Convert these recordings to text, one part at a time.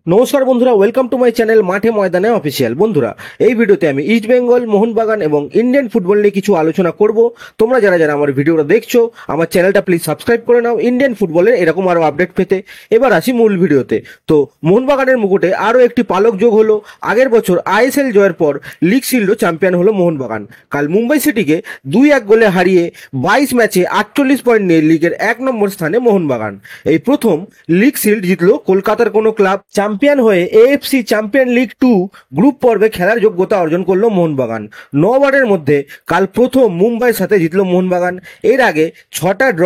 নমস্কার বন্ধুরা, welcome to my channel মাঠে ময়দানে অফিসিয়াল। বন্ধুরা, এই ভিডিওতে আমি ইস্ট বেঙ্গল, মোহনবাগান এবং ইন্ডিয়ান ফুটবল নিয়ে কিছু আলোচনা করব। তোমরা যারা যারা আমার ভিডিওটা দেখছো, আমার চ্যানেলটা প্লিজ সাবস্ক্রাইব করে নাও ইন্ডিয়ান ফুটবলের এরকম আরও আপডেট পেতে। এবার আসি মূল ভিডিওতে। তো মোহনবাগানের মুকুটে আরও একটি পালক যোগ হলো। আগের বছর আইএসএল জয়ের পর লিগ শিল্ডও চ্যাম্পিয়ন হলো মোহনবাগান। কাল মুম্বাই সিটিকে 2-1 গোলে হারিয়ে 22 ম্যাচে 48 পয়েন্ট নিয়ে লিগের 1 নম্বর স্থানে মোহনবাগান। এই প্রথম লিগ শিল্ড জিতলো কলকাতার কোনো ক্লাব। চ্যাম্পিয়ন হয়ে এএফসি চ্যাম্পিয়ন লিগ 2 গ্রুপ পর্বে খেলার যোগ্যতা অর্জন করলো মোহনবাগান। 9 ওয়ার্ডের মধ্যে কাল প্রথম মুম্বাইয়ের সাথে জিতলো মোহনবাগান। এর আগে 6টা ড্র,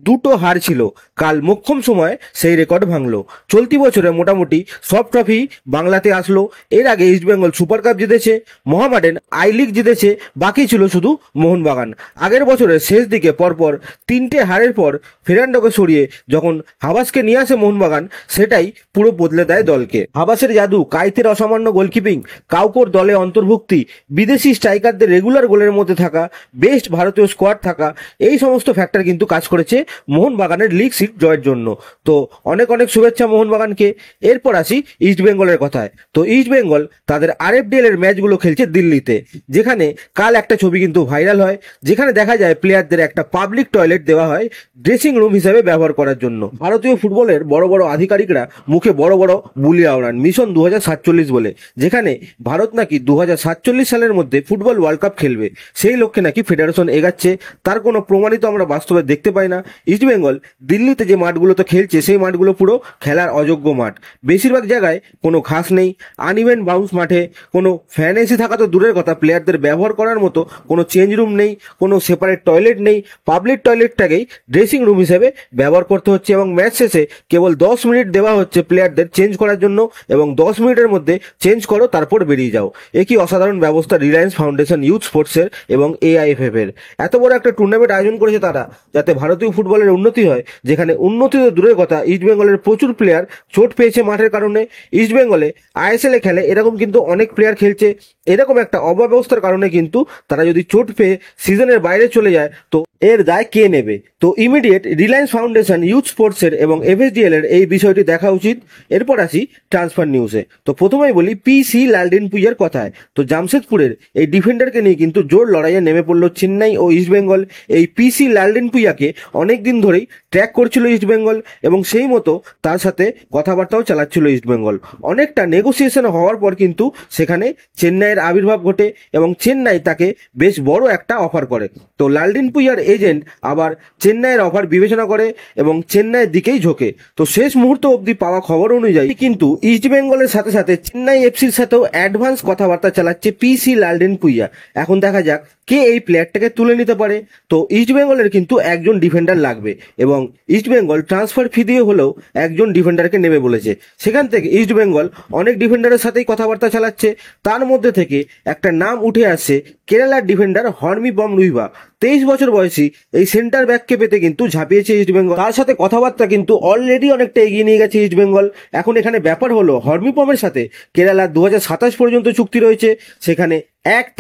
2টো হার ছিল। কাল মোক্ষম সময় সেই রেকর্ড ভাঙলো। চলতি বছরে মোটামুটি সব ট্রফি বাংলাতে আসলো। এর আগে ইস্টবেঙ্গল সুপার কাপ জিতেছে, মোহামেডান আই লিগ জিতেছে, বাকি ছিল শুধু মোহনবাগান। আগের বছরের শেষ দিকে পরপর 3টে হারের পর ফেরান্ডোকে সরিয়ে যখন হাবাসকে নিয়ে আসে মোহনবাগান, সেটাই পুরো বদলে দেয় দলকে। হাবাসের জাদু, কাইতের অসামান্য গোলকিপিং, কাউকোর দলে অন্তর্ভুক্তি, বিদেশি স্ট্রাইকারদের রেগুলার গোলের মধ্যে থাকা, বেস্ট ভারতীয় স্কোয়াড থাকা, এই সমস্ত ফ্যাক্টর কিন্তু কাজ করেছে মোহনবাগানের লিগ সিট জয়ের জন্য। তো অনেক অনেক শুভেচ্ছা মোহনবাগানকে। এরপর আসি ইস্ট বেঙ্গলের কথায়। তো ইস্ট বেঙ্গল তাদের আরএফডিএল এর ম্যাচগুলো খেলছে দিল্লিতে, যেখানে কাল একটা ছবি কিন্তু ভাইরাল হয়, যেখানে দেখা যায় প্লেয়ারদের একটা পাবলিক টয়লেট দেওয়া হয় ড্রেসিং রুম হিসেবে ব্যবহার করার জন্য। ভারতীয় ফুটবলের বড় বড় আধিকারিকরা মুখে বড় বড় বুলি আওড়ান মিশন 2047 বলে, যেখানে ভারত নাকি 2047 সালের মধ্যে ফুটবল ওয়ার্ল্ড কাপ খেলবে। সেই লক্ষ্যে নাকি ফেডারেশন এগাচ্ছে, তার কোনো প্রমাণিত আমরা বাস্তবে দেখতে পাই না। ইস্টবেঙ্গল দিল্লিতে যে মাঠগুলোতে খেলছে সেই মাঠগুলো পুরো খেলার অযোগ্য মাঠ। বেশিরভাগ জায়গায় কোনো ঘাস নেই, আনইভেন বাউন্স মাঠে, কোনো ফ্যান এসি থাকা তো দূরের কথা, প্লেয়ারদের ব্যবহার করার মতো কোনো চেঞ্জ রুম নেই, কোনো সেপারেট টয়লেট নেই। পাবলিক টয়লেটটাকেই ড্রেসিং রুম হিসেবে ব্যবহার করতে হচ্ছে এবং ম্যাচ শেষে কেবল 10 মিনিট দেওয়া হচ্ছে প্লেয়ারদের চেঞ্জ করার জন্য, এবং 10 মিনিটের মধ্যে চেঞ্জ করো তারপর বেরিয়ে যাও। একই অসাধারণ ব্যবস্থা রিলায়েন্স ফাউন্ডেশন ইউথ স্পোর্টসের এবং এআইএফএফ এর। এত বড় একটা টুর্নামেন্ট আয়োজন করেছে তারা, যাতে ভারতীয় ফুটবলের উন্নতি হয়। যেখানে উন্নতি তো দূরের কথা, ইস্টবেঙ্গলের প্রচুর প্লেয়ার চোট পেয়েছে মাঠের কারণে। ইস্টবেঙ্গলে আইএসএল এ খেলে এরকম কিন্তু অনেক প্লেয়ার খেলছে। এরকম একটা অব্যবস্থার কারণে কিন্তু তারা যদি চোট পেয়ে সিজনের বাইরে চলে যায়, তো এর দায় কে নেবে? তো ইমিডিয়েট রিলায়েন্স ফাউন্ডেশন ইউথ স্পোর্টসের এবং এফএসডিএল এর এই বিষয়টি দেখা উচিত। এরপর আসি ট্রান্সফার নিউজে। তো প্রথমেই বলি পিসি লালডিনপুইয়ার কথায়। তো জামশেদপুরের এই ডিফেন্ডারকে নিয়ে কিন্তু জোর লড়াইয়ে নেমে পড়লো চেন্নাই ও ইস্টবেঙ্গল। এই পিসি লালডিনপুইয়াকে অনেক দিন ধরেই ট্র্যাক করছিল ইস্টবেঙ্গল, এবং সেই মতো তার সাথে কথাবার্তাও চালাচ্ছিল ইস্টবেঙ্গল। অনেকটা নেগোসিয়েশন হওয়ার পর কিন্তু সেখানে চেন্নাইয়ের আবির্ভাব ঘটে এবং চেন্নাই তাকে বেশ বড় একটা অফার করে। তো লালডিনপুইয়ার এজেন্ট আবার চেন্নাইয়ের অফার বিবেচনা করে এবং চেন্নাইয়ের দিকেই ঝোঁকে। তো শেষ মুহূর্ত অবধি পাওয়া খবর অনুযায়ী কিন্তু ইস্টবেঙ্গলের সাথে সাথে চেন্নাই এফসির সাথেও অ্যাডভান্স কথাবার্তা চালাচ্ছে পিসি লালডিনপুইয়া। এখন দেখা যাক কে এই প্লেয়ারটাকে তুলে নিতে পারে। তো ইস্টবেঙ্গলের কিন্তু একজন ডিফেন্ডার লাগবে, এবং ইস্টবেঙ্গল ট্রান্সফার ফি দিয়ে হলেও একজন ডিফেন্ডারকে নেবে বলেছে। সেখান থেকে ইস্টবেঙ্গল অনেক ডিফেন্ডারের সাথেই কথাবার্তা চালাচ্ছে। তার মধ্যে থেকে একটা নাম উঠে আসছে কেরালার ডিফেন্ডার হর্মিপম রুইবা। 23 বছর বয়সী এই সেন্টার ব্যাককে পেতে কিন্তু ঝাঁপিয়েছে ইস্টবেঙ্গল। তার সাথে কথাবার্তা কিন্তু অলরেডি অনেকটা এগিয়ে নিয়ে গেছে ইস্টবেঙ্গল। এখন এখানে ব্যাপার হলো হর্মিপমের সাথে কেরালার 2027 পর্যন্ত চুক্তি রয়েছে। সেখানে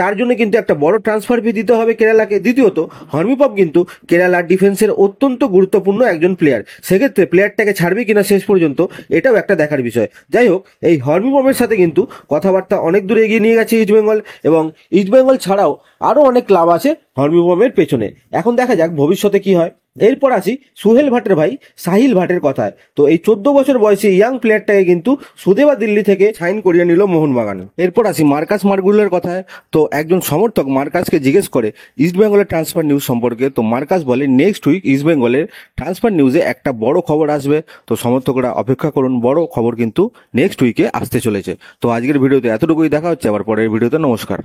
তার জন্য কিন্তু একটা বড় ট্রান্সফার ফি দিতে হবে কেরালাকে। দ্বিতীয়ত হর্মিপম কিন্তু কেরালার ডিফেন্সের অত্যন্ত গুরুত্বপূর্ণ একজন প্লেয়ার। সেক্ষেত্রে প্লেয়ারটাকে ছাড়বে কিনা শেষ পর্যন্ত, এটাও একটা দেখার বিষয়। যাই হোক, এই হর্মিপমের সাথে কিন্তু কথাবার্তা অনেক দূরে এগিয়ে নিয়ে গেছে ইস্টবেঙ্গল, এবং ইস্টবেঙ্গল ছাড়াও আরও অনেক ক্লাব আছে হর্মিপমের পেছনে। এখন দেখা যাক ভবিষ্যতে কি হয়। এরপর আসি সুহেল ভাটের ভাই সাহিল ভাটের কথায়। তো এই 14 বছর বয়সী ইয়াং প্লেয়ারটাকে কিন্তু সুদেবা দিল্লি থেকে সাইন করিয়ে নিল মোহনবাগান। এরপর আসি মার্কাস মার্গুলের কথায়। তো একজন সমর্থক মার্কাসকে জিজ্ঞেস করে ইস্টবেঙ্গলের ট্রান্সফার নিউজ সম্পর্কে। তো মার্কাস বলে নেক্সট উইক ইস্টবেঙ্গলের ট্রান্সফার নিউজে একটা বড় খবর আসবে। তো সমর্থকরা অপেক্ষা করুন, বড় খবর কিন্তু নেক্সট উইকে আসতে চলেছে। তো আজকের ভিডিওতে এতটুকুই, দেখা হচ্ছে আবার পরের ভিডিওতে। নমস্কার।